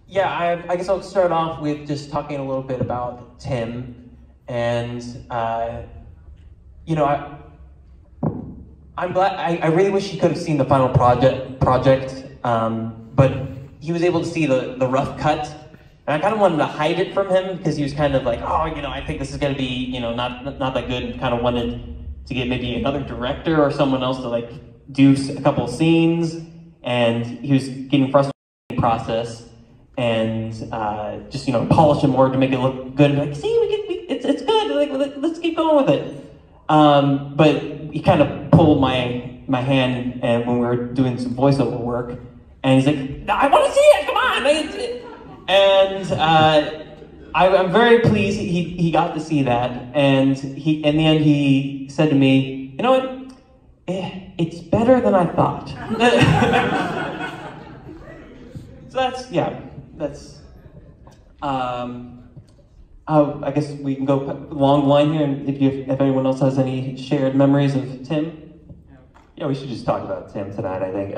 Yeah, I guess I'll start off with just talking a little bit about Tim, and you know, I'm glad. I really wish he could have seen the final project, but he was able to see the rough cut, and I kind of wanted to hide it from him because he was kind of like, oh, you know, I think this is going to be, you know, not that good, and kind of wanted to get maybe another director or someone else to like do a couple of scenes, and he was getting frustrated in the process. And just, you know, polish it more to make it look good. And be like, see, it's good. Like, let's keep going with it. But he kind of pulled my hand, and when we were doing some voiceover work, and he's like, I want to see it. Come on. And I'm very pleased he got to see that. And he, in the end, he said to me, you know what? It's better than I thought. So that's, yeah. That's, I guess we can go along the line here, and if anyone else has any shared memories of Tim. Yeah, we should just talk about Tim tonight, I think.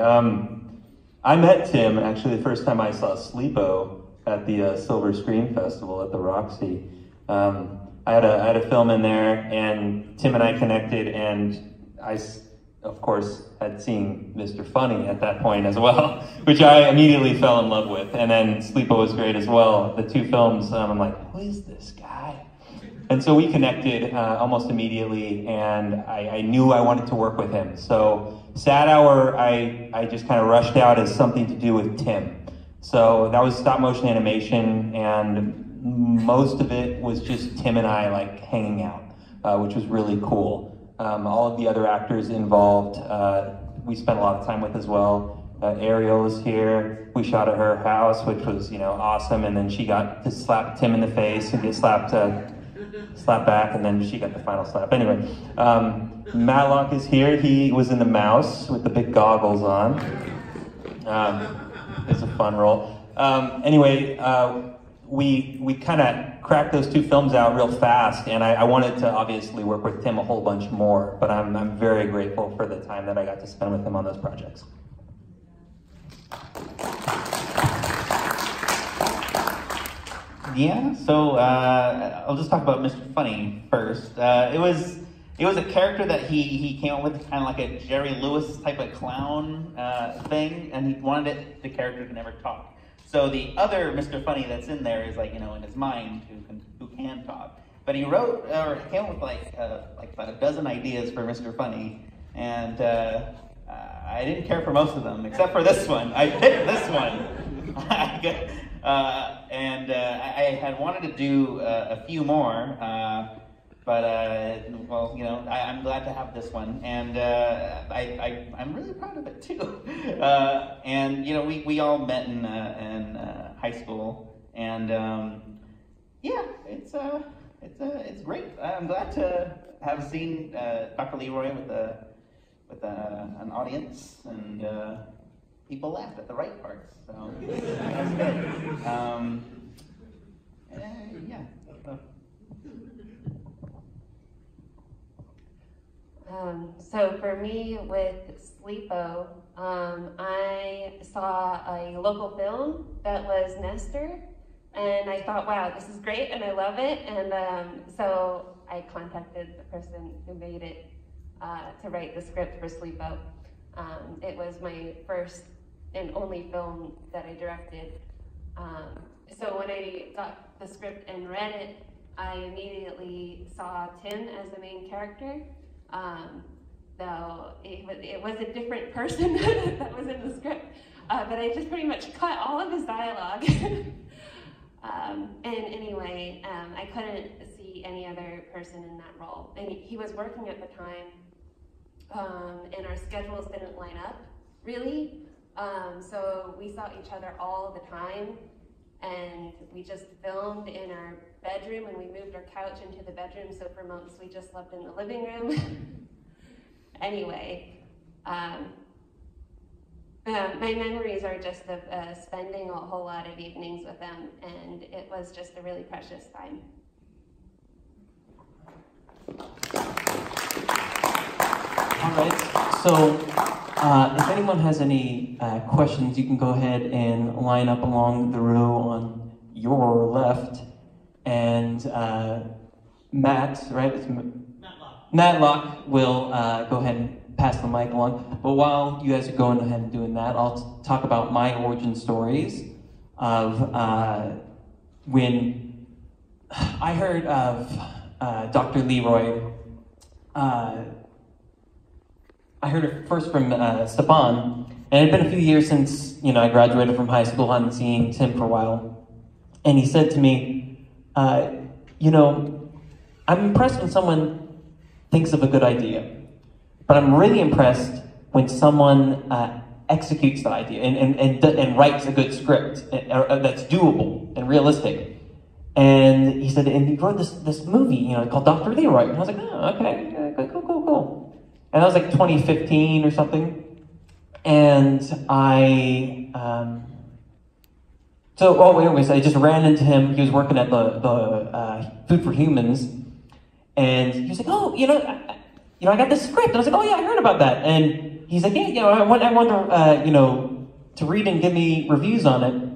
I met Tim, actually, the first time I saw Sleepo at the Silver Screen Festival at the Roxy. I had a film in there, and Tim and I connected, and I, of course, had seen Mr. Funny at that point as well, which I immediately fell in love with. And then Sleepo was great as well. The two films, I'm like, who is this guy? And so we connected almost immediately, and I knew I wanted to work with him. So Sad Hour, I just kind of rushed out as something to do with Tim. So that was stop motion animation, and most of it was just Tim and I like hanging out, which was really cool. All of the other actors involved, we spent a lot of time with as well. Ariel is here. We shot at her house, which was, you know, awesome. And then she got to slap Tim in the face and get slapped back, and then she got the final slap. Anyway, Matlock is here. He was in The Mouse with the big goggles on. It's a fun role. Anyway, we kind of cracked those two films out real fast, and I wanted to obviously work with Tim a whole bunch more, but I'm very grateful for the time that I got to spend with him on those projects. Yeah, so I'll just talk about Mr. Funny first. It was a character that he came up with, kind of like a Jerry Lewis type of clown thing, and he wanted the character to never talk. So the other Mr. Funny that's in there is like, you know, in his mind who can talk. But he wrote or came up with like about a dozen ideas for Mr. Funny, and I didn't care for most of them except for this one. I picked this one, and I had wanted to do a few more, but well, you know, I'm glad to have this one, and I'm really proud of it too. And you know, we all met in high school, and yeah, it's great. I'm glad to have seen Dr. Leroy with an audience, and people laughed at the right parts, so that's good. Yeah. So for me with Sleepo, I saw a local film that was Nestor, and I thought, wow, this is great, and I love it, and so I contacted the person who made it to write the script for Sleepo. It was my first and only film that I directed. So when I got the script and read it, I immediately saw Tim as the main character. Though it was a different person that was in the script, but I just pretty much cut all of his dialogue. And anyway, I couldn't see any other person in that role. And he was working at the time, and our schedules didn't line up, really. So we saw each other all the time, and we just filmed in our bedroom, and we moved our couch into the bedroom, so for months we just slept in the living room. Anyway, my memories are just of spending a whole lot of evenings with them, and it was just a really precious time. All right, so If anyone has any questions, you can go ahead and line up along the row on your left. And Matt, right? Matlock will go ahead and pass the mic along. But while you guys are going ahead and doing that, I'll talk about my origin stories of when I heard of Dr. Leroy. I heard it first from Stefan, and it had been a few years since I graduated from high school. I hadn't seen Tim for a while, and he said to me, I'm impressed when someone thinks of a good idea, but I'm really impressed when someone executes the idea and writes a good script that's doable and realistic. And he said, and he wrote this movie, called Dr. Leroy. And I was like, oh, okay, cool. And that was like 2015 or something. And I just ran into him. He was working at the Food for Humans, and he was like, oh, I got this script. And I was like, oh yeah, I heard about that. And he's like, yeah, I want to read and give me reviews on it.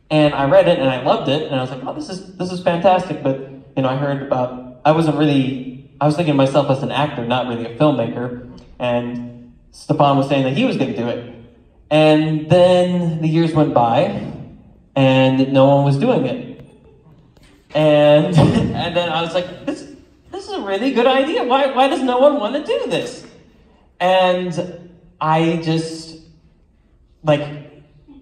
And I read it and I loved it, and I was like, oh, this is fantastic. But I heard about, I was thinking of myself as an actor, not really a filmmaker. And Stefan was saying that he was going to do it. And then the years went by, and no one was doing it. And then I was like, this is a really good idea. Why does no one want to do this? And I just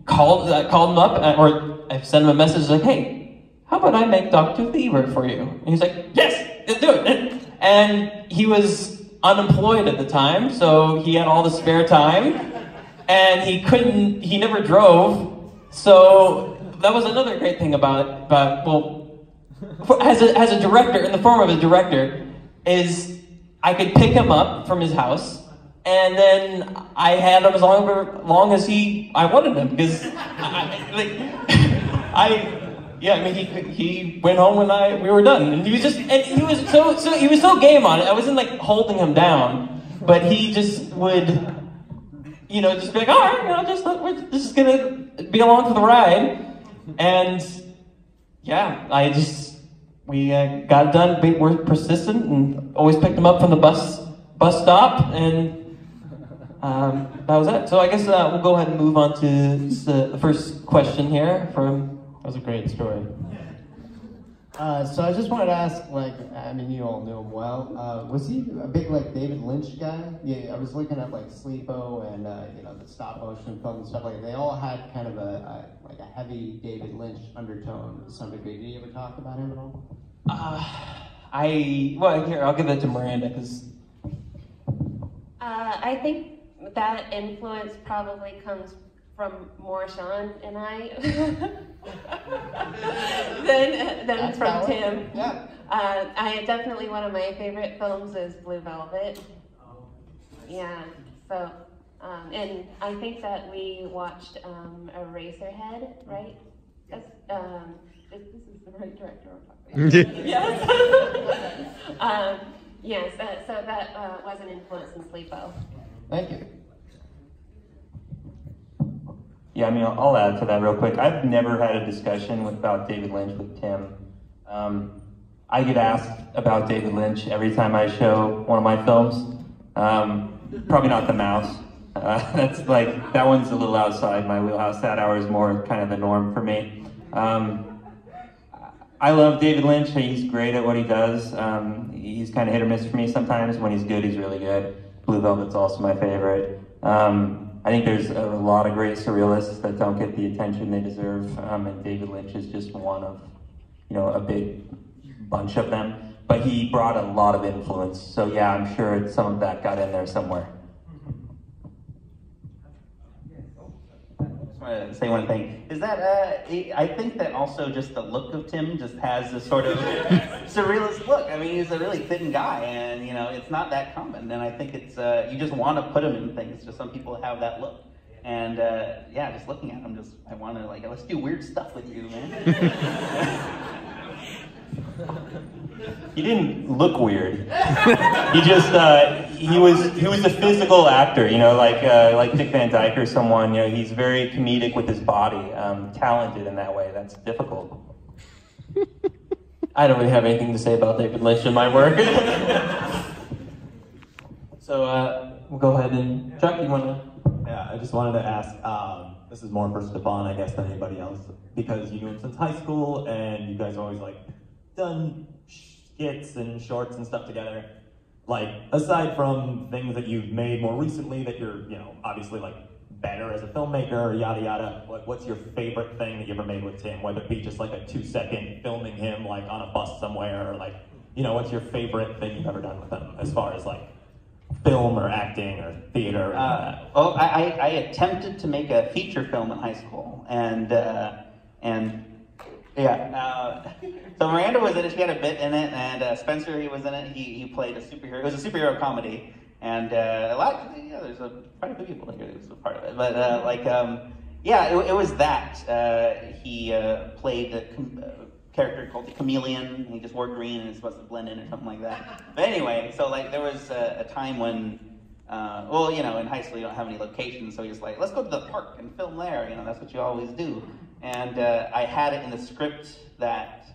called him up, or I sent him a message like, hey, how about I make Dr. Leroy for you? And he's like, yes, let's do it. And he was unemployed at the time, so he had all the spare time, and he never drove. So that was another great thing about as a director, in the form of a director, is I could pick him up from his house, and then I had him as long as I wanted him, because he went home when we were done, and he was so game on it. I wasn't holding him down, but he just would, just be like, all right, we're just gonna be along for the ride, and yeah, we got it done. We were persistent and always picked him up from the bus stop, and that was it. So I guess we'll go ahead and move on to the first question here from. That was a great story. So I just wanted to ask, you all knew him well. Was he a big David Lynch guy? Yeah, I was looking at Sleepo and the stop motion film and stuff They all had kind of a heavy David Lynch undertone to some degree. Did you ever talk about him at all? I'll give that to Miranda because. I think that influence probably comes from more Sean and I than from Tim. Yeah. I definitely, one of my favorite films is Blue Velvet. Yeah. So, and I think that we watched Eraserhead, right? This is the right director I'm talking about. Yes. Yes. So that was an influence in Sleepo. Thank you. Yeah, I'll add to that real quick. I've never had a discussion about David Lynch with Tim. I get asked about David Lynch every time I show one of my films. Probably not The Mouse. That's that one's a little outside my wheelhouse. That hour is more kind of the norm for me. I love David Lynch. He's great at what he does. He's kind of hit or miss for me sometimes. When he's good, he's really good. Blue Velvet's also my favorite. I think there's a lot of great surrealists that don't get the attention they deserve, and David Lynch is just one of, a big bunch of them. But he brought a lot of influence, so yeah, I'm sure some of that got in there somewhere. I just want to say one thing. Is that, I think that also just the look of Tim just has this sort of surrealist look. He's a really thin guy, and it's not that common. And I think it's, you just want to put him in things. Just some people have that look. And yeah, just looking at him, I want to let's do weird stuff with you, man. He didn't look weird. He just, he was a physical actor, you know, like Dick Van Dyke or someone. You know, he's very comedic with his body, talented in that way. That's difficult. I don't really have anything to say about David Lynch in my work. So we'll go ahead and Chuck, you want to? Yeah, I just wanted to ask. This is more for Stefan, I guess, than anybody else, because you knew him since high school, and you guys always like done skits and shorts and stuff together. Like, aside from things that you've made more recently that you're, you know, obviously like better as a filmmaker or yada yada, like what's your favorite thing that you ever made with Tim? Whether it be just like a 2-second filming him like on a bus somewhere, or like, you know, what's your favorite thing you've ever done with him as far as like film or acting or theater? Well, I attempted to make a feature film in high school, and so Miranda was in it. She had a bit in it, and Spencer, he was in it. He played a superhero. It was a superhero comedy, and there's quite a few people here who was a part of it. But it was that. He played a character called the Chameleon. He just wore green and is supposed to blend in or something like that. But anyway, so like there was a time when, well, you know, in high school you don't have any locations, so he's like, let's go to the park and film there. You know, that's what you always do. And I had it in the script that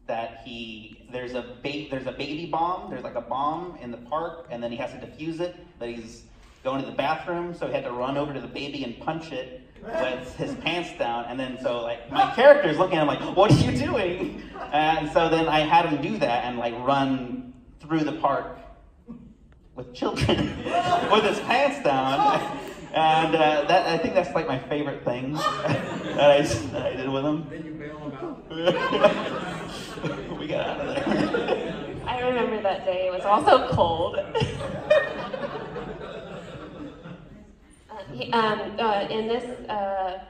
there's a baby bomb. There's like a bomb in the park, and then he has to defuse it. But he's going to the bathroom, so he had to run over to the baby and punch it with his pants down. And then so like my character's looking at him like, what are you doing? And so then I had him do that and like run through the park with children with his pants down. And that, I think that's like my favorite thing that I did with him. Then you bail him out. We got out of there. I remember that day. It was also cold. In this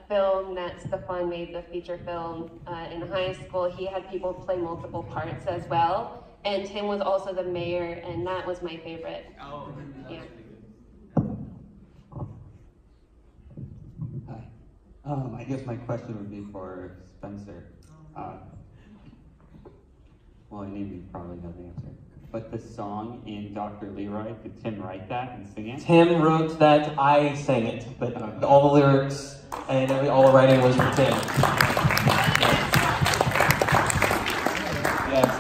film that Stefan made, the feature film in high school, he had people play multiple parts as well. And Tim was also the mayor, and that was my favorite. Oh, yeah. Hi. I guess my question would be for Spencer. Well, I knew you probably know the answer. But the song in Dr. Leroy, did Tim write that and sing it? Tim wrote that, I sang it, but all the lyrics and all the writing was for Tim. Yes,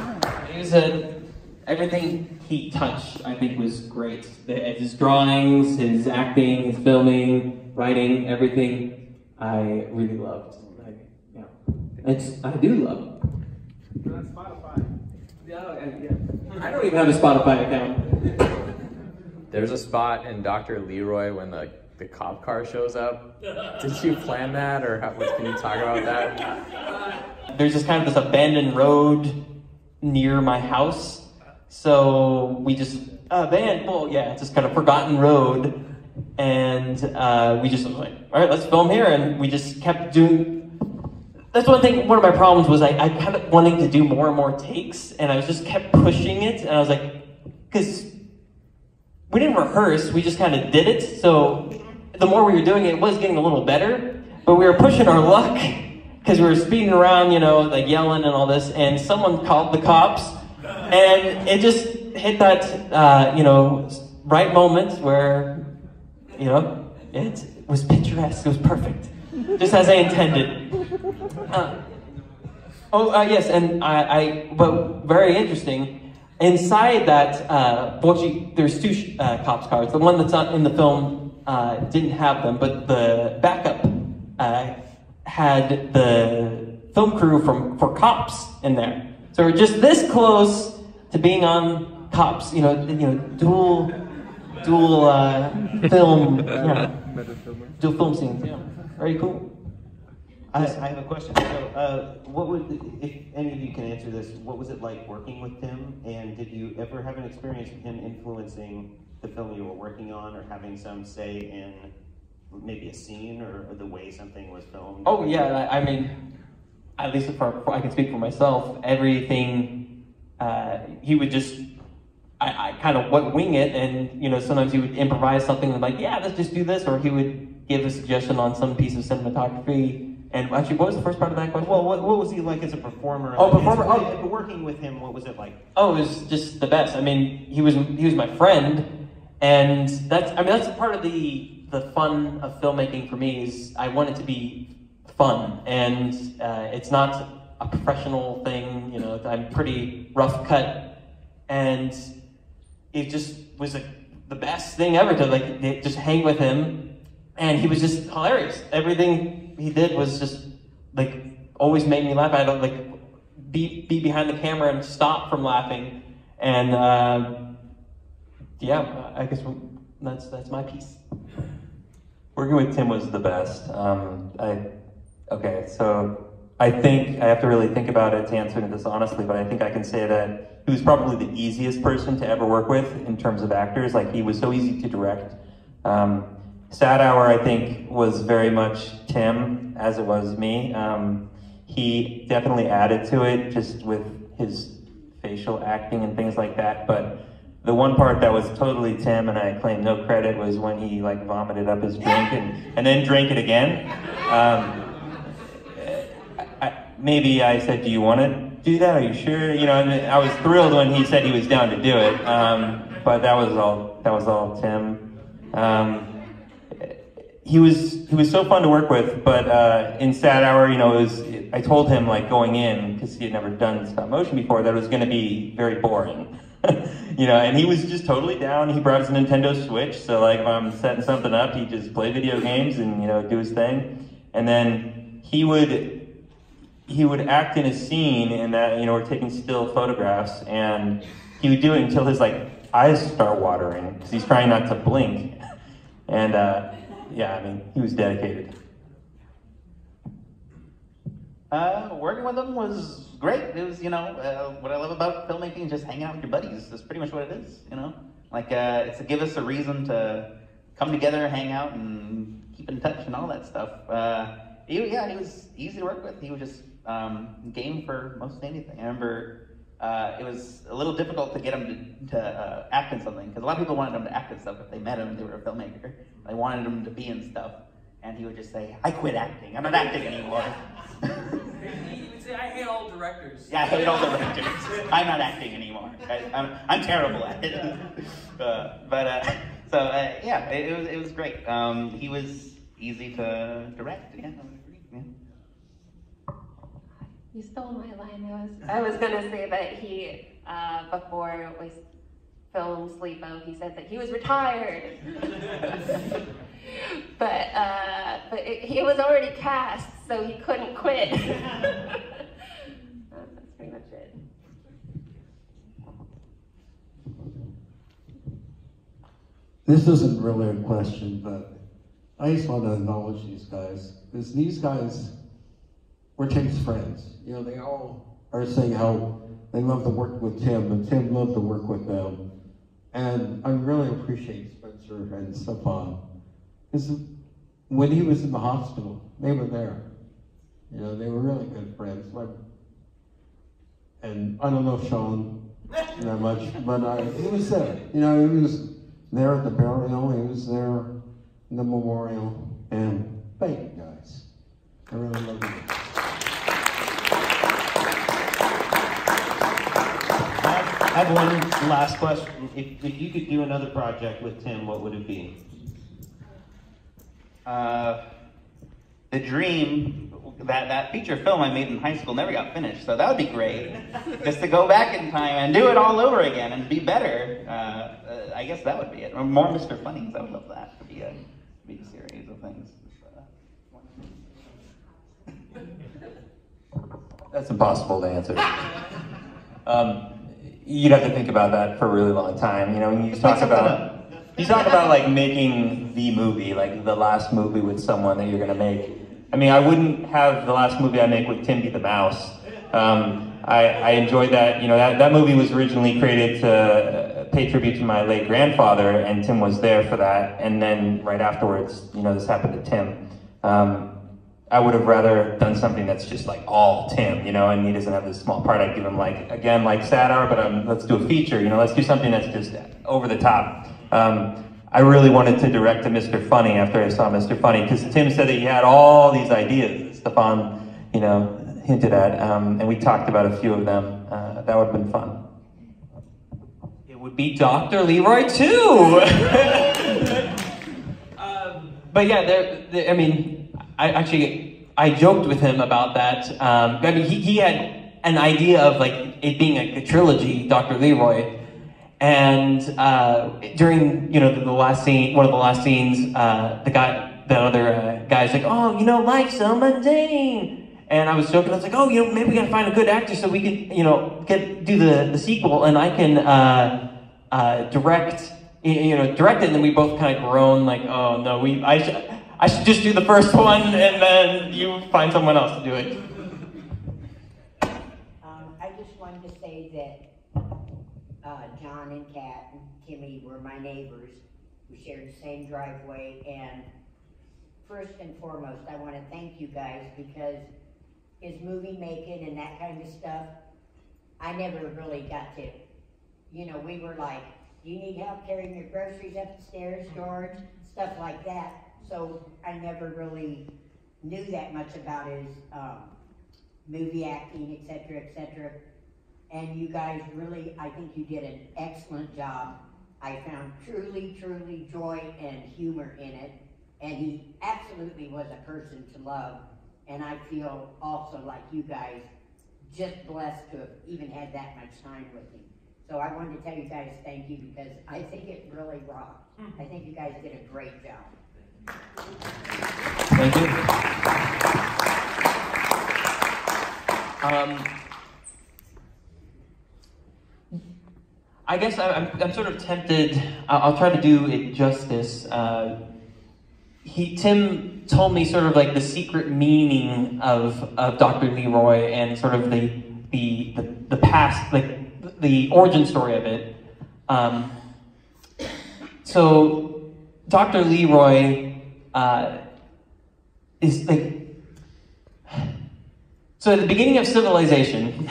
he said everything he touched, I think, was great. His drawings, his acting, his filming, writing, everything, I really loved. I do love. You're on Spotify. Yeah. I don't even have a Spotify account. There's a spot in Dr. Leroy when the cop car shows up. Did you plan that, or can you talk about that? There's just kind of this abandoned road near my house, so we just it's just kind of forgotten road, and we just was like, all right, let's film here, and we just kept doing. That's one thing. One of my problems was I kind of wanting to do more and more takes, and I was just kept pushing it, and I was like, because we didn't rehearse, we just kind of did it. So the more we were doing it, it was getting a little better, but we were pushing our luck because we were speeding around, you know, like yelling and all this, and someone called the cops, and it just hit that, right moment where, it was picturesque. It was perfect, just as I intended. Yes, and but very interesting. Inside that, there's two cops cars. The one that's not in the film didn't have them, but the backup had the film crew for cops in there. So we're just this close to being on cops. Dual film, dual film scenes. Yeah, very cool. I have a question. So, what would, if any of you can answer this, what was it like working with Tim? And did you ever have an experience with him influencing the film you were working on, or having some say in maybe a scene or the way something was filmed? Oh yeah, I mean, at least I can speak for myself. Everything he would just, I kind of wing it, and sometimes he would improvise something and like, yeah, let's just do this, or he would give a suggestion on some piece of cinematography. And actually, what was the first part of that question? Well, what was he like as a performer? Oh, performer. Working with him, what was it like? Oh, it was just the best. I mean, he was my friend, and that's part of the fun of filmmaking for me is I want it to be fun, and it's not a professional thing. You know, I'm pretty rough cut, and it just was the best thing ever to just hang with him, and he was just hilarious. Everything he did was just always made me laugh. I had to be behind the camera and stop from laughing, and yeah, I guess that's my piece. Working with Tim was the best. Okay, so I think I have to really think about it to answer this honestly, but I think I can say that he was probably the easiest person to ever work with in terms of actors. Like, he was so easy to direct. Sad Hour, I think, was very much Tim, as it was me. He definitely added to it just with his facial acting and things like that, but the one part that was totally Tim, and I claim no credit, was when he vomited up his drink and then drank it again. Maybe I said, "Do you want to do that? Are you sure?" You know, and I was thrilled when he said he was down to do it. But that was all Tim. He was so fun to work with. But in Sad Hour, you know, I told him going in, because he had never done stop motion before, that it was going to be very boring. You know, and he was just totally down. He brought his Nintendo Switch, so if I'm setting something up, he'd just play video games and, you know, do his thing. And then he would act in a scene in that, you know, we're taking still photographs, and he would do it until his eyes start watering because he's trying not to blink. And yeah, I mean, he was dedicated. Working with him was great. It was, you know, what I love about filmmaking is just hanging out with your buddies. That's pretty much what it is, you know? It's to give us a reason to come together, hang out, and keep in touch and all that stuff. He was easy to work with. He was just game for most anything. I remember it was a little difficult to get him to act in something, because a lot of people wanted him to act in stuff if they met him and they were a filmmaker. They wanted him to be in stuff, and he would just say, "I quit acting. I'm not acting anymore." He would say, "I hate all directors." Yeah, I hate all directors. I'm not acting anymore. I'm terrible at it. Yeah, it was great. He was easy to direct. Yeah, I would agree. Yeah. You stole my line. I was gonna say that he before we filmed Sleepo, he said that he was retired. but he was already cast, so he couldn't quit. That's pretty much it. This isn't really a question, but I just want to acknowledge these guys, because these guys were Tim's friends. You know, they all are saying how they love to work with Tim, and Tim loved to work with them. And I really appreciate Spencer and Stefan, because when he was in the hospital, they were there. You know, they were really good friends. And I don't know Sean that much, but he was there. You know, he was there at the burial, he was there in the memorial, and thank you guys. I really love you. I have one last question. If you could do another project with Tim, what would it be? The dream, that feature film I made in high school never got finished, so that would be great. Just to go back in time and do it all over again and be better. I guess that would be it. Or more Mr. Funnies, I would love that to be a series of things. That's impossible to answer. You'd have to think about that for a really long time. You know, when you talk about like making the movie, like the last movie with someone that you're gonna make. I mean, I wouldn't have the last movie I make with Tim be the mouse. I enjoyed that. You know, that movie was originally created to pay tribute to my late grandfather, and Tim was there for that. And then right afterwards, you know, this happened to Tim. I would have rather done something that's just like all Tim, you know, and he doesn't have this small part. I'd give him like Sad Hour, but let's do a feature, you know, let's do something that's just over the top. I really wanted to direct a Mr. Funny after I saw Mr. Funny, because Tim said that he had all these ideas that Stefan, hinted at, and we talked about a few of them. That would have been fun. It would be Dr. Leroy too. But yeah, I joked with him about that. He had an idea of like it being like a trilogy, Dr. Leroy. And during the last scene, one of the last scenes, the other guy's like, oh, life's so mundane. And I was joking, I was like, oh, maybe we gotta find a good actor so we can, do the sequel, and I can direct it. And then we both kind of groan like, oh no, I should just do the first one, and then you find someone else to do it. I just wanted to say that John and Kat and Timmy were my neighbors. We shared the same driveway, and first and foremost, I want to thank you guys, because his movie making and that kind of stuff, I never really got to, we were like, do you need help carrying your groceries up the stairs, George? Stuff like that. So I never really knew that much about his movie acting, etc., etc. And you guys really, I think you did an excellent job. I found truly, truly joy and humor in it. And he absolutely was a person to love. And I feel also like you guys just blessed to have even had that much time with him. So I wanted to tell you guys thank you, because I think it really rocked. I think you guys did a great job. Thank you. I guess I'm sort of tempted. I'll try to do it justice. Tim told me sort of like the secret meaning of Dr. Leroy and sort of the past, like the origin story of it. So Dr. Leroy is like, so at the beginning of civilization,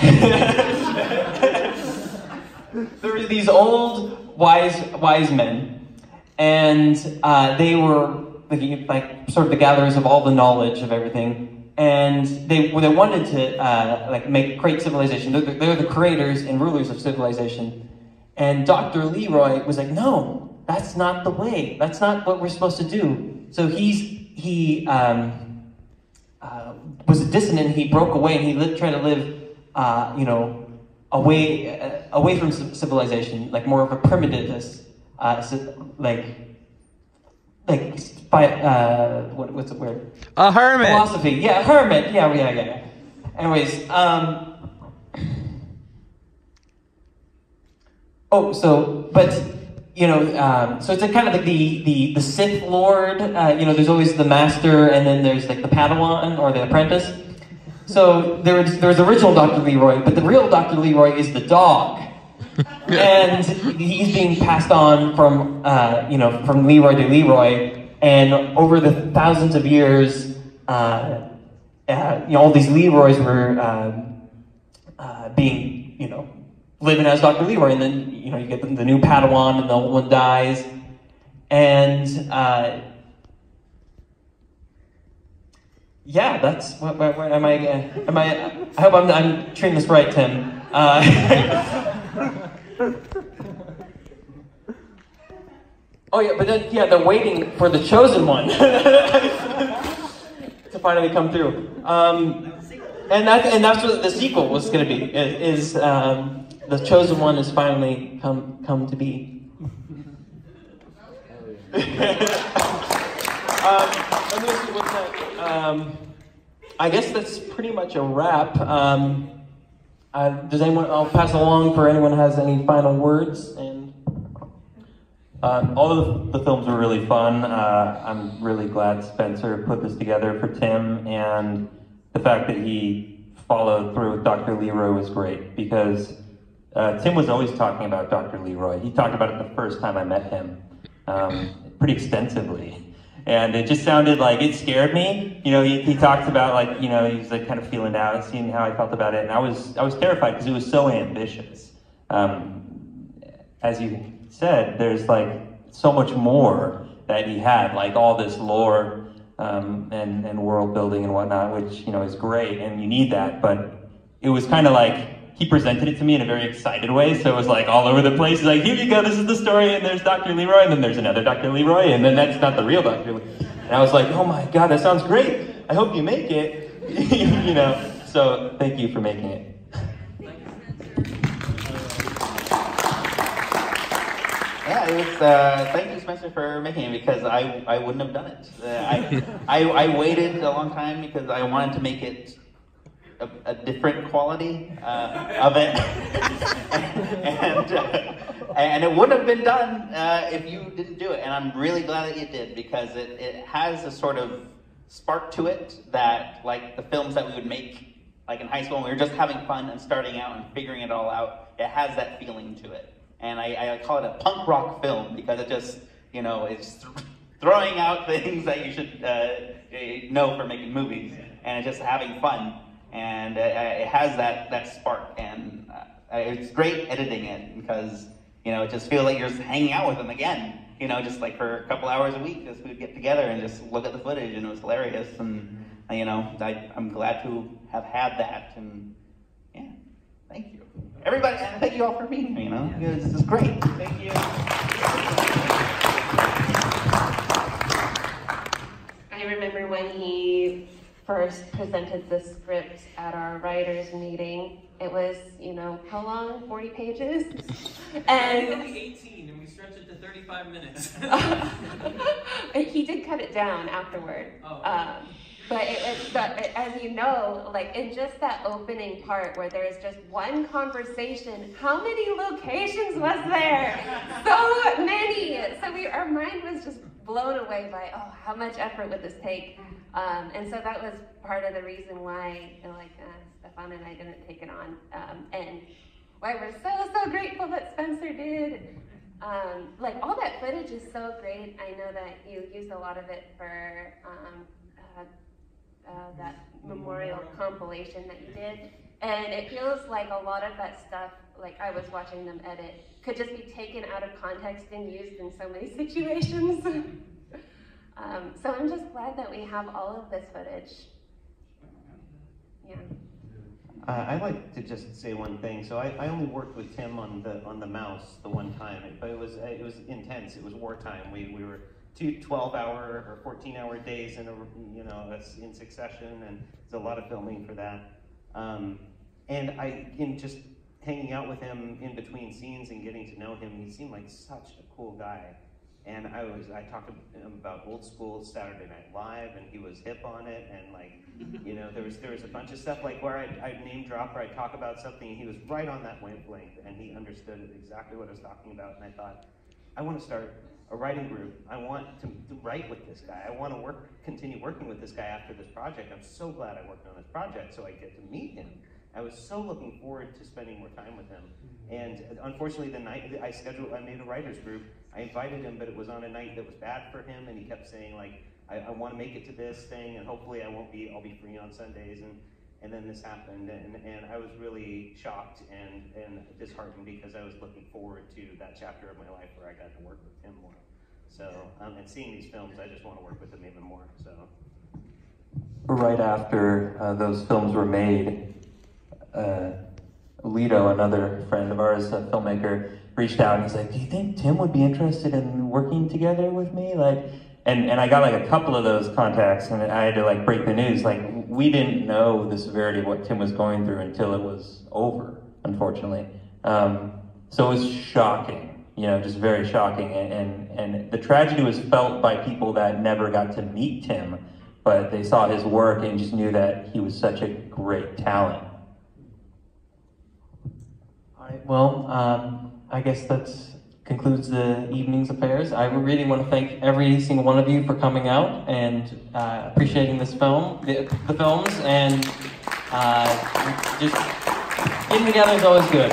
there were these old wise men, and they were like sort of the gatherers of all the knowledge of everything, and they wanted to create civilization. They're the creators and rulers of civilization. And Dr. Leroy was like, no, that's not the way. That's not what we're supposed to do. So he was a dissident. He broke away, and he tried to live, away from civilization, like more of a primitivist, what's the word? A hermit. Philosophy. Yeah, hermit. Yeah. Anyways, so it's a kind of like the Sith Lord. There's always the master, and then there's like the Padawan or the apprentice. So there's the original Dr. Leroy, but the real Dr. Leroy is the dog. And he's being passed on from Leroy to Leroy, and over the thousands of years, all these Leroys were being, living as Dr. Leroy, and then you get the new Padawan, and the old one dies, and yeah, that's what am I? I hope I'm treating this right, Tim. Oh yeah, but then they're waiting for the chosen one to finally come through. And that's what the sequel was going to be. Is the chosen one has finally come to be. Let me see what's that. I guess that's pretty much a wrap. Does anyone? I'll pass along for anyone who has any final words. And all of the films were really fun. I'm really glad Spencer put this together for Tim, and the fact that he followed through with Dr. Leroy was great, because Tim was always talking about Dr. Leroy. He talked about it the first time I met him, pretty extensively. And it just sounded like it scared me. He talked about he was like kind of feeling out and seeing how I felt about it. And I was terrified because it was so ambitious. As you said, there's like so much more that he had, like all this lore and world building and whatnot, which, you know, is great, and you need that, but it was kind of like, he presented it to me in a very excited way, so it was like all over the place. He's like, here you go, this is the story, and there's Dr. Leroy, and then there's another Dr. Leroy, and then that's not the real Dr. Leroy. And I was like, oh my God, that sounds great. I hope you make it, you know, so thank you for making it. Yeah, it was, thank you, Spencer, for making it, because I wouldn't have done it. I waited a long time because I wanted to make it a different quality of it, and it wouldn't have been done if you didn't do it. And I'm really glad that you did, because it has a sort of spark to it that, like the films that we would make, like in high school, when we were just having fun and starting out and figuring it all out. It has that feeling to it, and I call it a punk rock film, because it just, you know, it's throwing out things that you should know for making movies, and it's just having fun. And it has that spark, and it's great editing it, because, you know, it just feels like you're just hanging out with them again, you know, just like for a couple hours a week, just we'd get together and just look at the footage, and it was hilarious. And, you know, I'm glad to have had that, and yeah, thank you. Everybody, and thank you all for being here, you know, this is great. Thank you. I remember when he first presented the script at our writers' meeting. It was, you know, how long? 40 pages? And only 18, and we stretched it to 35 minutes. He did cut it down afterward. Oh. But as you know, like in just that opening part where there is just one conversation, how many locations was there? So many. So our mind was just blown away by, oh, how much effort would this take? And so that was part of the reason why, like, Stefan and I didn't take it on, and why we're so grateful that Spencer did. Like, all that footage is so great. I know that you used a lot of it for that memorial compilation that you did, and it feels like a lot of that stuff, like I was watching them edit, could just be taken out of context and used in so many situations. So I'm just glad that we have all of this footage. Yeah. I'd like to just say one thing. So I only worked with Tim on the mouse the one time, but it was intense. It was wartime. We were 2 12-hour or 14-hour days in succession, and it's a lot of filming for that. And in just hanging out with him in between scenes and getting to know him, he seemed like such a cool guy. And I talked to him about old school Saturday Night Live, and he was hip on it. And like, you know, there was a bunch of stuff like where I'd name drop or I'd talk about something, and he was right on that wavelength, and he understood exactly what I was talking about. And I thought, I want to start a writing group. I want to write with this guy. I want to continue working with this guy after this project. I'm so glad I worked on this project so I get to meet him. I was so looking forward to spending more time with him. And unfortunately, the night I made a writers group, I invited him, but it was on a night that was bad for him, and he kept saying, like, I want to make it to this thing, and hopefully I'll be free on Sundays, and then this happened, and I was really shocked and disheartened, because I was looking forward to that chapter of my life where I got to work with him more. So, and seeing these films, I just want to work with him even more, so. Right after those films were made, Lito, another friend of ours, a filmmaker, reached out and he's like, do you think Tim would be interested in working together with me? Like, and I got like a couple of those contacts, and I had to like break the news. Like, we didn't know the severity of what Tim was going through until it was over, unfortunately. So it was shocking, you know, just very shocking. And the tragedy was felt by people that never got to meet Tim, but they saw his work and just knew that he was such a great talent. All right, well, I guess that concludes the evening's affairs. I really want to thank every single one of you for coming out and appreciating this film, the films, and just getting together is always good.